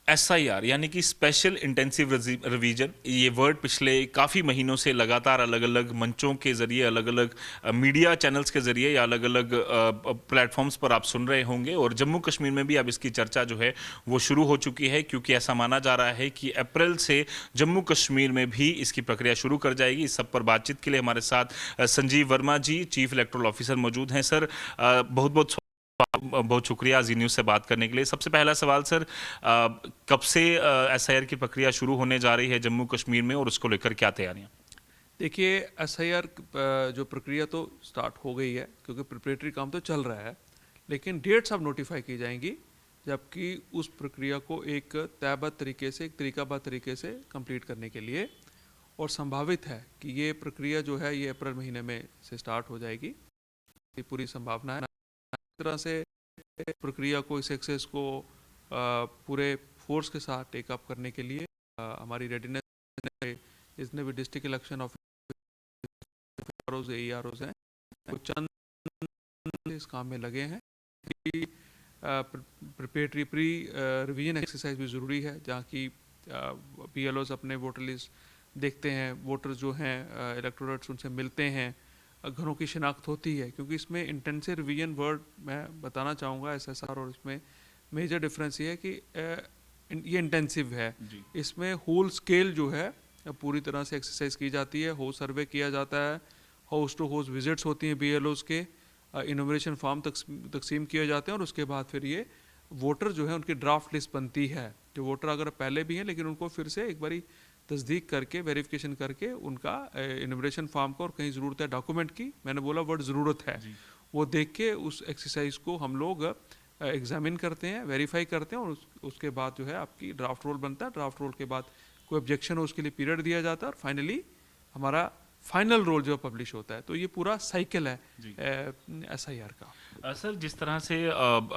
SIR यानी कि special intensive revision, ये वर्ड पिछले काफ़ी महीनों से लगातार अलग अलग मंचों के ज़रिए, अलग अलग मीडिया चैनल्स के ज़रिए या अलग अलग प्लेटफॉर्म्स पर आप सुन रहे होंगे। और जम्मू कश्मीर में भी अब इसकी चर्चा जो है वो शुरू हो चुकी है, क्योंकि ऐसा माना जा रहा है कि अप्रैल से जम्मू कश्मीर में भी इसकी प्रक्रिया शुरू कर जाएगी। इस सब पर बातचीत के लिए हमारे साथ Sanjeev Verma ji, chief electoral officer, मौजूद हैं। सर, बहुत बहुत बहुत शुक्रिया जी न्यूज़ से बात करने के लिए। सबसे पहला सवाल सर, कब से SIR की प्रक्रिया शुरू होने जा रही है जम्मू कश्मीर में, और उसको लेकर क्या तैयारियां? देखिए, SIR जो प्रक्रिया तो स्टार्ट हो गई है, क्योंकि प्रिपरेटरी काम तो चल रहा है, लेकिन डेट्स अब नोटिफाई की जाएंगी, जबकि उस प्रक्रिया को एक तयबद्ध तरीके से, एक तरीकाबद्ध तरीके से कंप्लीट करने के लिए, और संभावित है कि ये प्रक्रिया जो है ये अप्रैल महीने में से स्टार्ट हो जाएगी। ये पूरी संभावना है। इस तरह से प्रक्रिया को, इस एक्सेस को पूरे फोर्स के साथ टेकअप करने के लिए हमारी रेडीनेस, जितने भी डिस्ट्रिक्ट इलेक्शन ऑफिसर्स, AEROs हैं, वो चंद इस काम में लगे हैं कि प्रिपरेटरी प्री रिवीजन एक्सरसाइज भी ज़रूरी है, जहाँ की BLOs अपने वोटर लिस्ट देखते हैं, वोटर्स जो हैं इलेक्टोरेट्स उनसे मिलते हैं, घरों की शिनाख्त होती है। क्योंकि इसमें इंटेंसिव रिवीजन वर्ड मैं बताना चाहूँगा SSR, और इसमें मेजर डिफरेंस ये है कि ये इंटेंसिव है। इसमें होल स्केल जो है पूरी तरह से एक्सरसाइज की जाती है, हाउस सर्वे किया जाता है, हाउस टू हाउस विजिट्स होती हैं BLOs के, इनोमिनेशन फॉर्म तकसीम किए जाते हैं, और उसके बाद फिर ये वोटर जो है उनकी ड्राफ्ट लिस्ट बनती है। जो वोटर अगर पहले भी हैं, लेकिन उनको फिर से एक बारी तस्दीक करके, वेरिफिकेशन करके उनका इनविटेशन फॉर्म को, और कहीं ज़रूरत है डॉक्यूमेंट की, मैंने बोला वर्ड ज़रूरत है, वो देख के उस एक्सरसाइज को हम लोग एग्जामिन करते हैं, वेरीफाई करते हैं, और उसके बाद जो है आपकी ड्राफ्ट रोल बनता है। ड्राफ्ट रोल के बाद कोई ऑब्जेक्शन हो उसके लिए पीरियड दिया जाता है, और फाइनली हमारा फाइनल रोल जो पब्लिश होता है। तो ये पूरा साइकिल है SIR का। सर, जिस तरह से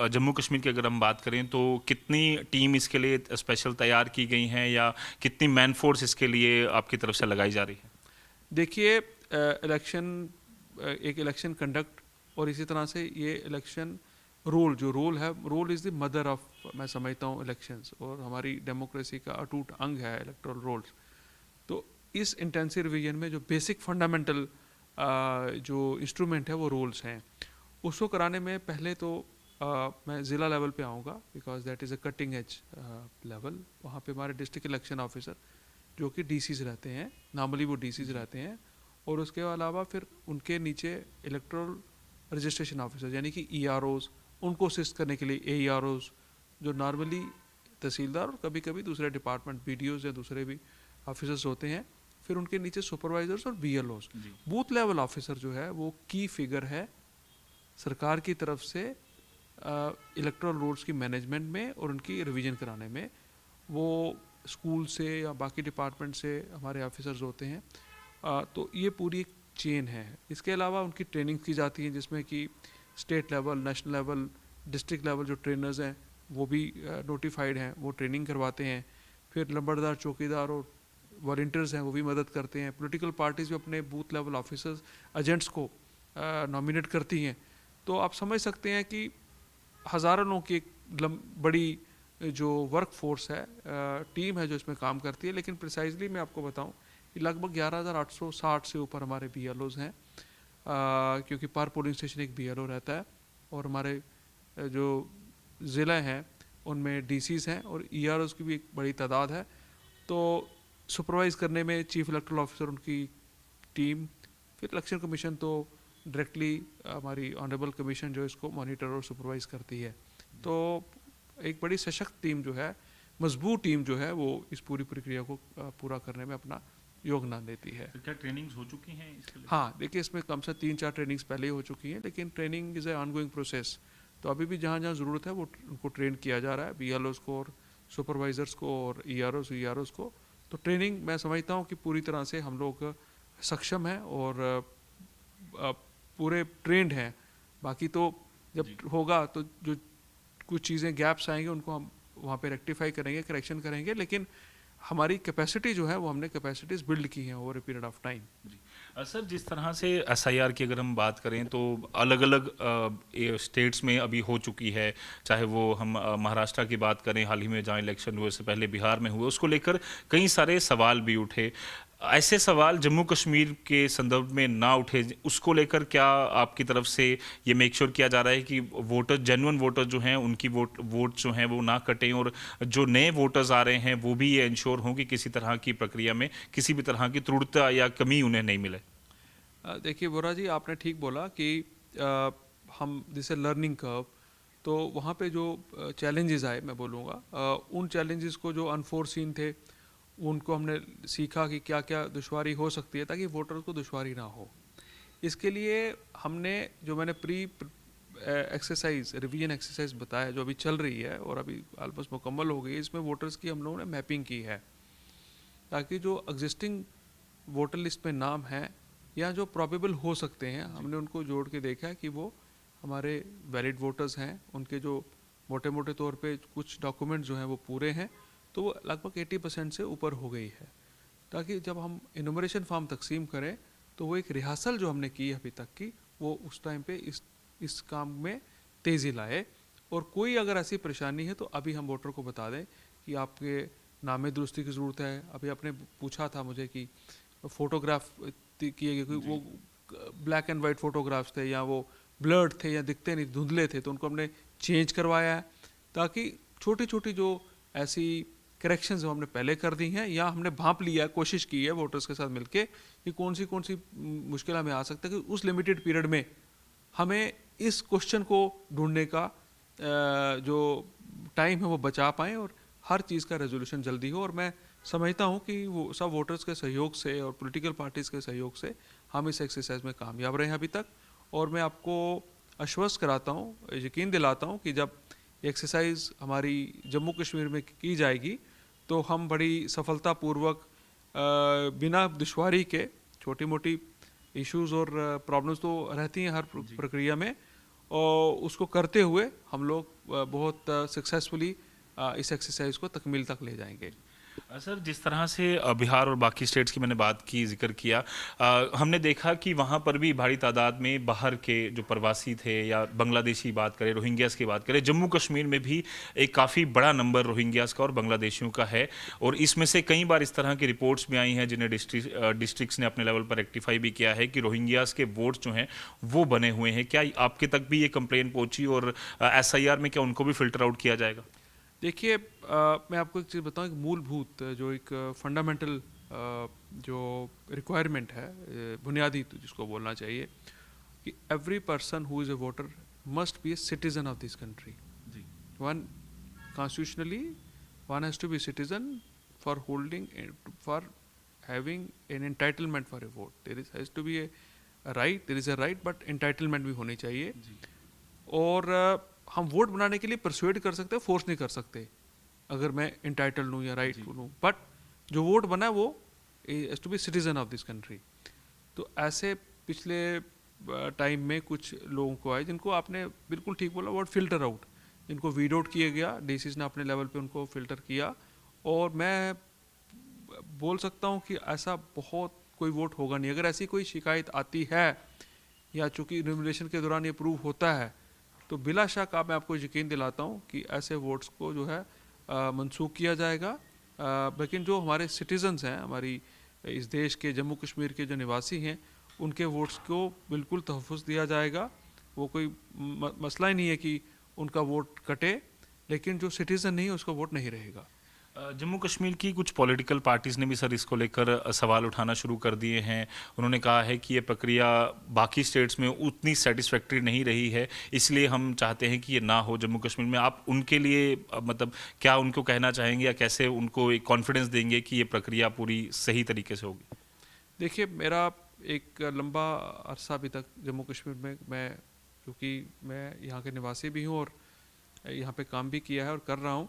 जम्मू कश्मीर की अगर हम बात करें, तो कितनी टीम इसके लिए स्पेशल तैयार की गई हैं, या कितनी मैन फोर्स इसके लिए आपकी तरफ से लगाई जा रही है? देखिए, एक इलेक्शन कंडक्ट, और इसी तरह से ये इलेक्शन रोल, जो रोल है, roll is the mother of, मैं समझता हूँ, इलेक्शंस, और हमारी डेमोक्रेसी का अटूट अंग है इलेक्टोरल रोल्स। तो इस इंटेंसिव रिवीजन में जो बेसिक फंडामेंटल जो इंस्ट्रूमेंट है वो रोल्स हैं, उसको कराने में पहले तो मैं ज़िला लेवल पे आऊँगा, because that is a cutting edge level. वहाँ पे हमारे डिस्ट्रिक्ट इलेक्शन ऑफिसर जो कि DCs रहते हैं, नॉर्मली वो DCs रहते हैं, और उसके अलावा फिर उनके नीचे इलेक्टोरल रजिस्ट्रेशन ऑफिसर यानी कि EROs, उनको असिस्ट करने के लिए AEROs, जो नॉर्मली तहसीलदार और कभी कभी दूसरे डिपार्टमेंट BDOs या दूसरे भी ऑफिसर्स होते हैं। फिर उनके नीचे सुपरवाइजर्स और BLOs। बूथ लेवल ऑफिसर जो है वो की फिगर है सरकार की तरफ से इलेक्टोरल रोल्स की मैनेजमेंट में और उनकी रिवीजन कराने में। वो स्कूल से या बाकी डिपार्टमेंट से हमारे ऑफिसर्स होते हैं। तो ये पूरी एक चेन है। इसके अलावा उनकी ट्रेनिंग की जाती है, जिसमें कि state level, national level, district level जो ट्रेनर्स हैं वो भी नोटिफाइड हैं, वो ट्रेनिंग करवाते हैं। फिर लंबड़दार, चौकीदार और वॉलंटियर्स हैं, वो भी मदद करते हैं। पॉलिटिकल पार्टीज भी अपने बूथ लेवल ऑफिसर्स, एजेंट्स को नॉमिनेट करती हैं। तो आप समझ सकते हैं कि हज़ारों लोगों की एक बड़ी जो वर्क फोर्स है, टीम है जो इसमें काम करती है। लेकिन प्रिसाइजली मैं आपको बताऊं कि लगभग 11,860 से ऊपर हमारे BLOs हैं, क्योंकि पर पोलिंग स्टेशन एक BLO रहता है, और हमारे जो ज़िले हैं उनमें DCs हैं, और EROs की भी एक बड़ी तादाद है। तो सुपरवाइज़ करने में चीफ इलेक्टोरल ऑफिसर, उनकी टीम, फिर इलेक्शन कमीशन तो डायरेक्टली हमारी ऑनरेबल कमीशन जो इसको मॉनिटर और सुपरवाइज़ करती है। तो एक बड़ी सशक्त टीम जो है, मजबूत टीम जो है, वो इस पूरी प्रक्रिया को पूरा करने में अपना योगदान देती है। तो क्या ट्रेनिंग्स हो चुकी हैं इसके लिए? हाँ, देखिए, इसमें कम से 3-4 ट्रेनिंग्स पहले ही हो चुकी हैं, लेकिन training is a ongoing process. तो अभी भी जहाँ जहाँ ज़रूरत है वो उनको ट्रेन किया जा रहा है, BLOs को और सुपरवाइज़र्स को और EROs को। तो ट्रेनिंग मैं समझता हूँ कि पूरी तरह से हम लोग सक्षम हैं और पूरे ट्रेंड हैं। बाकी तो जब होगा तो जो कुछ चीज़ें गैप्स आएंगे उनको हम वहाँ पे रेक्टिफाई करेंगे, करेक्शन करेंगे, लेकिन हमारी कैपेसिटी जो है वो हमने कैपेसिटीज़ बिल्ड की हैं over a period of time. Sir जिस तरह से एसआईआर की अगर हम बात करें तो अलग अलग स्टेट्स में अभी हो चुकी है, चाहे वो हम महाराष्ट्र की बात करें हाल ही में जहाँ इलेक्शन हुए, उससे पहले बिहार में हुए, उसको लेकर कई सारे सवाल भी उठे। ऐसे सवाल जम्मू कश्मीर के संदर्भ में ना उठे, उसको लेकर क्या आपकी तरफ से ये मेक श्योर किया जा रहा है कि वोटर, जेन्युइन वोटर जो हैं उनकी वोट जो हैं वो ना कटें, और जो नए वोटर्स आ रहे हैं वो भी ये इंश्योर हों कि किसी तरह की प्रक्रिया में किसी भी तरह की त्रुटता या कमी उन्हें नहीं मिले? देखिए बोरा जी, आपने ठीक बोला कि अ, हम जैसे लर्निंग कर्व, तो वहाँ पे जो चैलेंजेस आए, मैं बोलूँगा उन चैलेंजेस को जो अनफोर्सीन थे, उनको हमने सीखा कि क्या क्या दुश्वारी हो सकती है ताकि वोटर्स को दुश्वारी ना हो। इसके लिए हमने जो मैंने प्री एक्सरसाइज, रिवीजन एक्सरसाइज बताया, जो अभी चल रही है और अभी ऑलमोस्ट मुकम्मल हो गई है, इसमें वोटर्स की हम लोगों ने मैपिंग की है ताकि जो एग्जिस्टिंग वोटर लिस्ट में नाम हैं या जो प्रॉबेबल हो सकते हैं, हमने उनको जोड़ के देखा है कि वो हमारे वैलिड वोटर्स हैं, उनके जो मोटे मोटे तौर पे कुछ डॉक्यूमेंट जो हैं वो पूरे हैं, तो वो लगभग 80% से ऊपर हो गई है, ताकि जब हम इनुमरेशन फॉर्म तकसीम करें तो वो एक रिहर्सल जो हमने की अभी तक की, वो उस टाइम पे इस काम में तेज़ी लाए। और कोई अगर ऐसी परेशानी है तो अभी हम वोटर को बता दें कि आपके नामे दुरुस्ती की ज़रूरत है। अभी आपने पूछा था मुझे कि फ़ोटोग्राफ किए गए, वो ब्लैक एंड वाइट फ़ोटोग्राफ्स थे या वो ब्लर्ड थे या दिखते नहीं, धुंधले थे, तो उनको हमने चेंज करवाया है, ताकि छोटी छोटी जो ऐसी करेक्शंस जो हमने पहले कर दी हैं या हमने भांप लिया, कोशिश की है वोटर्स के साथ मिलके कि कौन सी मुश्किल हमें आ सकता है, कि उस लिमिटेड पीरियड में हमें इस क्वेश्चन को ढूंढने का जो टाइम है वो बचा पाएँ और हर चीज़ का रेजोल्यूशन जल्दी हो। और मैं समझता हूँ कि वो सब वोटर्स के सहयोग से और पॉलिटिकल पार्टीज़ के सहयोग से हम इस एक्सरसाइज में कामयाब रहे हैं अभी तक। और मैं आपको आश्वस्त कराता हूँ, यकीन दिलाता हूँ कि जब एक्सरसाइज हमारी जम्मू कश्मीर में की जाएगी तो हम बड़ी सफलतापूर्वक बिना दुश्वारी के, छोटी मोटी इश्यूज और प्रॉब्लम्स तो रहती हैं हर प्रक्रिया में, और उसको करते हुए हम लोग बहुत सक्सेसफुली इस एक्सरसाइज को तकमील तक ले जाएंगे। सर जिस तरह से बिहार और बाकी स्टेट्स की मैंने बात की, जिक्र किया, हमने देखा कि वहाँ पर भी भारी तादाद में बाहर के जो प्रवासी थे, या बांग्लादेशी बात करें, रोहिंग्यास की बात करें, जम्मू कश्मीर में भी एक काफ़ी बड़ा नंबर रोहिंग्यास का और बांग्लादेशियों का है। और इसमें से कई बार इस तरह की रिपोर्ट्स भी आई हैं जिन्हें डिस्ट्रिक्ट्स ने अपने लेवल पर रेक्टिफाई भी किया है कि रोहिंग्यास के वोट्स जो हैं वो बने हुए हैं। क्या आपके तक भी ये कंप्लेन पहुंची, और एसआईआर में क्या उनको भी फिल्टर आउट किया जाएगा? देखिए, मैं आपको एक चीज़ बताऊं, एक मूलभूत जो एक फंडामेंटल जो रिक्वायरमेंट है, बुनियादी तो जिसको बोलना चाहिए, कि every person who is a voter must be a citizen of this country. जी। One constitutionally, one has to be citizen for holding, for having an entitlement for a vote. There is has to be a right, there is a right, but entitlement भी होनी चाहिए। जी। और हम vote बनाने के लिए persuade कर सकते हैं, फोर्स नहीं कर सकते, अगर मैं इंटाइटल्ड हूँ या राइट हूँ, बट जो वोट बना है वो has to be citizen of this country. तो ऐसे पिछले टाइम में कुछ लोगों को आए जिनको आपने बिल्कुल ठीक बोला, वर्ड फिल्टर आउट, जिनको वीड आउट किया गया, डीसीज ने अपने लेवल पे उनको फिल्टर किया। और मैं बोल सकता हूँ कि ऐसा बहुत कोई वोट होगा नहीं। अगर ऐसी कोई शिकायत आती है या चूंकि इन्यूमरेशन के दौरान ये प्रूव होता है, तो बिला शक मैं आपको यकीन दिलाता हूँ कि ऐसे वोट्स को जो है मनसूख किया जाएगा। लेकिन जो हमारे सिटीजन्स हैं, हमारी इस देश के जम्मू कश्मीर के जो निवासी हैं, उनके वोट्स को बिल्कुल तहफ़्फ़ुज़ दिया जाएगा। वो कोई मसला ही नहीं है कि उनका वोट कटे, लेकिन जो सिटीज़न नहीं है उसका वोट नहीं रहेगा। जम्मू कश्मीर की कुछ पॉलिटिकल पार्टीज़ ने भी सर इसको लेकर सवाल उठाना शुरू कर दिए हैं। उन्होंने कहा है कि ये प्रक्रिया बाकी स्टेट्स में उतनी सेटिस्फैक्ट्री नहीं रही है, इसलिए हम चाहते हैं कि ये ना हो जम्मू कश्मीर में। आप उनके लिए मतलब क्या उनको कहना चाहेंगे, या कैसे उनको एक कॉन्फिडेंस देंगे कि ये प्रक्रिया पूरी सही तरीके से होगी? देखिए, मेरा एक लंबा अरसा अभी तक जम्मू कश्मीर में, मैं क्योंकि मैं यहाँ के निवासी भी हूँ और यहाँ पे काम भी किया है और कर रहा हूँ,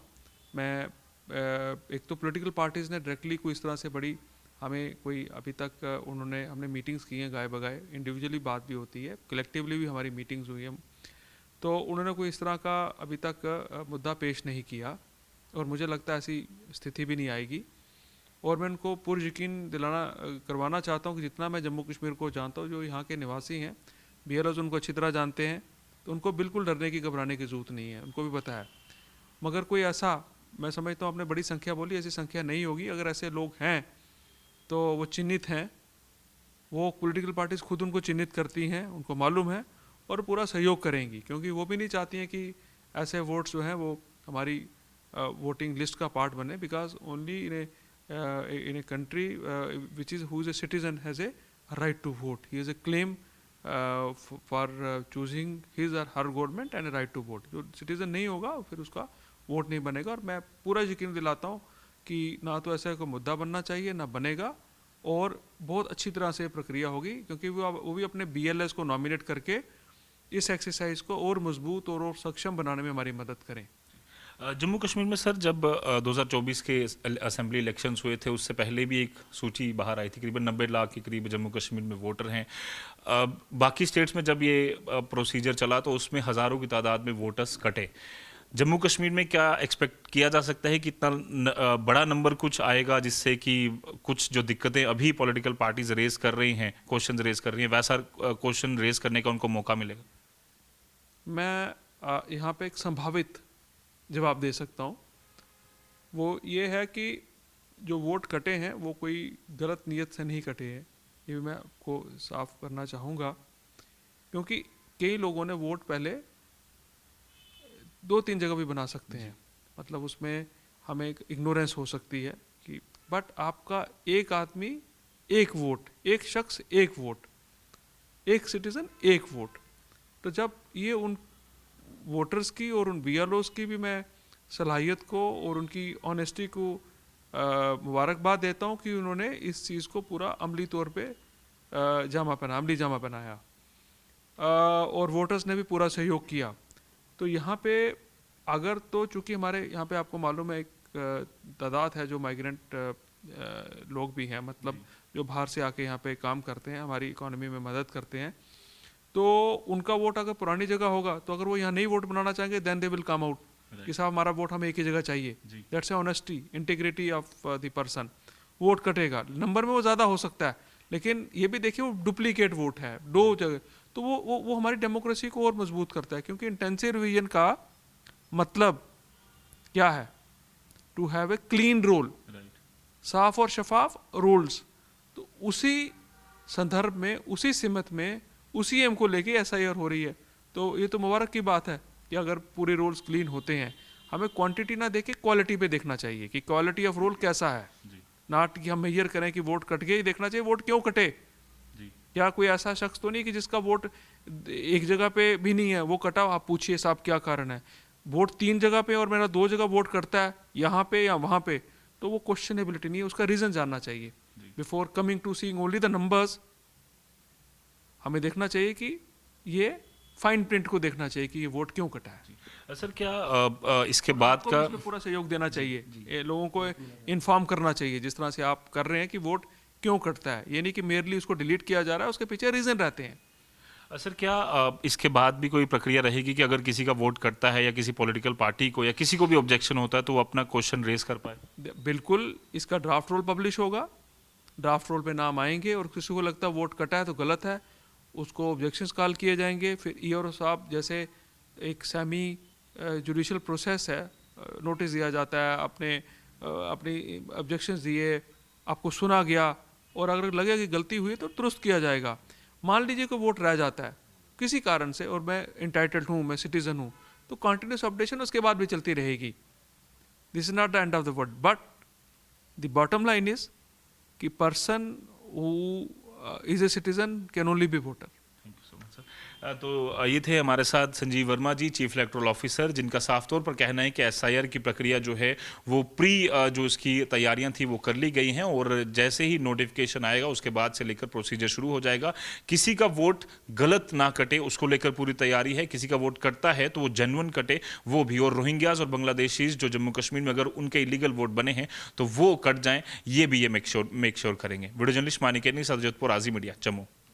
मैं एक तो पॉलिटिकल पार्टीज़ ने डायरेक्टली कोई इस तरह से बड़ी हमें कोई अभी तक हमने मीटिंग्स की हैं गाय बगाए, इंडिविजुअली बात भी होती है, कलेक्टिवली भी हमारी मीटिंग्स हुई हैं, तो उन्होंने कोई इस तरह का अभी तक मुद्दा पेश नहीं किया और मुझे लगता है ऐसी स्थिति भी नहीं आएगी। और मैं उनको पुरयकीन करवाना चाहता हूँ कि जितना मैं जम्मू कश्मीर को जानता हूँ, जो यहाँ के निवासी हैं, BLOs उनको अच्छी तरह जानते हैं, तो उनको बिल्कुल डरने की घबराने की ज़रूरत नहीं है, उनको भी पता है। मगर कोई ऐसा, मैं समझता हूँ आपने बड़ी संख्या बोली, ऐसी संख्या नहीं होगी। अगर ऐसे लोग हैं तो वो चिन्हित हैं, वो पॉलिटिकल पार्टीज़ खुद उनको चिन्हित करती हैं, उनको मालूम है, और पूरा सहयोग करेंगी, क्योंकि वो भी नहीं चाहती हैं कि ऐसे वोट्स जो हैं वो हमारी वोटिंग लिस्ट का पार्ट बने, because only in a country which is who is a citizen has a right to vote. He has a claim for choosing his or her government and a right to vote. जो citizen नहीं होगा फिर उसका vote नहीं बनेगा। और मैं पूरा यकीन दिलाता हूँ कि ना तो ऐसा कोई मुद्दा बनना चाहिए, ना बनेगा, और बहुत अच्छी तरह से प्रक्रिया होगी, क्योंकि वो भी अपने BLS को नॉमिनेट करके इस एक्सरसाइज को और मजबूत और सक्षम बनाने में हमारी मदद करें। जम्मू कश्मीर में सर जब 2024 के असेंबली इलेक्शंस हुए थे, उससे पहले भी एक सूची बाहर आई थी, करीबन 90 लाख के करीब जम्मू कश्मीर में वोटर हैं। बाकी स्टेट्स में जब ये प्रोसीजर चला तो उसमें हज़ारों की तादाद में वोटर्स कटे। जम्मू कश्मीर में क्या एक्सपेक्ट किया जा सकता है कि इतना बड़ा नंबर कुछ आएगा, जिससे कि कुछ जो दिक्कतें अभी पॉलिटिकल पार्टीज रेज कर रही हैं, क्वेश्चन रेज कर रही हैं, वैसा क्वेश्चन रेज करने का उनको मौका मिलेगा? मैं यहाँ पे एक संभावित जवाब दे सकता हूँ। वो ये है कि जो वोट कटे हैं वो कोई गलत नीयत से नहीं कटे हैं, ये मैं आपको साफ करना चाहूँगा, क्योंकि कई लोगों ने वोट पहले 2-3 जगह भी बना सकते हैं, मतलब उसमें हमें एक इग्नोरेंस हो सकती है कि, बट आपका एक आदमी एक वोट, एक शख्स एक वोट, एक सिटीज़न एक वोट। तो जब ये उन वोटर्स की और उन BLOs की भी मैं सलाहियत को और उनकी ऑनेस्टी को मुबारकबाद देता हूँ कि उन्होंने इस चीज़ को पूरा अमली तौर पे अमली जामा पहनाया, और वोटर्स ने भी पूरा सहयोग किया। तो यहाँ पे अगर तो चूँकि हमारे यहाँ पे आपको मालूम है एक तादाद है जो माइग्रेंट लोग भी हैं, मतलब जो बाहर से आके यहाँ पे काम करते हैं, हमारी इकोनॉमी में मदद करते हैं, तो उनका वोट अगर पुरानी जगह होगा तो अगर वो यहाँ नई वोट बनाना चाहेंगे then they will come out कि साहब हमारा वोट हमें एक ही जगह चाहिए। That's a honesty, integrity of the person. Vote कटेगा, नंबर में वो ज़्यादा हो सकता है, लेकिन ये भी देखिए वो डुप्लीकेट वोट है 2 जगह, तो वो हमारी डेमोक्रेसी को और मजबूत करता है, क्योंकि इंटेंसिव रिवीजन का मतलब क्या है? To have a clean roll, साफ और शफाफ रोल्स। तो उसी संदर्भ में, उसी सिमत में, उसी एम को लेके SIR हो रही है। तो ये तो मुबारक की बात है कि अगर पूरे रोल्स क्लीन होते हैं। हमें क्वांटिटी ना देके क्वालिटी पे देखना चाहिए कि क्वालिटी ऑफ रोल कैसा है, नॉट कि हम मेजर करें कि वोट कट गए, देखना चाहिए वोट क्यों कटे। क्या कोई ऐसा शख्स तो नहीं कि जिसका वोट एक जगह पे भी नहीं है, वो कटा, आप पूछिए साहब क्या कारण है। वोट 3 जगह पे और मेरा 2 जगह वोट कटता है, यहाँ पे या वहाँ पे, तो वो क्वेश्चनेबिलिटी नहीं है, उसका रीज़न जानना चाहिए। Before coming to seeing only the numbers, हमें देखना चाहिए कि ये फाइन प्रिंट को देखना चाहिए कि ये वोट क्यों कटा है। सर क्या इसके बाद का इसमें पूरा सहयोग देना चाहिए, लोगों को इन्फॉर्म करना चाहिए, जिस तरह से आप कर रहे हैं कि वोट क्यों कटता है, ये नहीं कि मेयरली उसको डिलीट किया जा रहा है, उसके पीछे रीज़न रहते हैं। सर क्या इसके बाद भी कोई प्रक्रिया रहेगी कि अगर किसी का वोट कटता है या किसी पॉलिटिकल पार्टी को या किसी को भी ऑब्जेक्शन होता है तो वो अपना क्वेश्चन रेज कर पाए? बिल्कुल, इसका ड्राफ्ट रोल पब्लिश होगा, ड्राफ्ट रोल पे नाम आएंगे, और किसी को लगता है वोट कटा है तो गलत है, उसको ऑब्जेक्शंस कॉल किए जाएंगे। फिर EO साहब जैसे एक सेमी जुडिशल प्रोसेस है, नोटिस दिया जाता है, अपनी ऑब्जेक्शंस दिए, आपको सुना गया, और अगर लगे कि गलती हुई तो दुरुस्त किया जाएगा। मान लीजिए कि वोट रह जाता है किसी कारण से, और मैं इंटाइटल्ड हूँ, मैं सिटीज़न हूँ, तो कंटिन्यूस अपडेशन उसके बाद भी चलती रहेगी। This is not the end of the world, but the bottom line is कि person who is a citizen can only be voter. तो ये थे हमारे साथ Sanjeev Verma ji, chief electoral officer, जिनका साफ तौर पर कहना है कि SIR की प्रक्रिया जो है वो जो इसकी तैयारियां थी वो कर ली गई हैं, और जैसे ही नोटिफिकेशन आएगा उसके बाद से लेकर प्रोसीजर शुरू हो जाएगा। किसी का वोट गलत ना कटे उसको लेकर पूरी तैयारी है, किसी का वोट कटता है तो वो जेन्युइन कटे वो भी, और रोहिंग्याज और बांग्लादेशीज जो जम्मू कश्मीर में अगर उनके इलीगल वोट बने हैं तो वो कट जाएं, ये भी ये मेक श्योर करेंगे। वीडियो जर्नलिस्ट मानिकेनी, सदर जोधपुर, आज़ी मीडिया, जम्मू।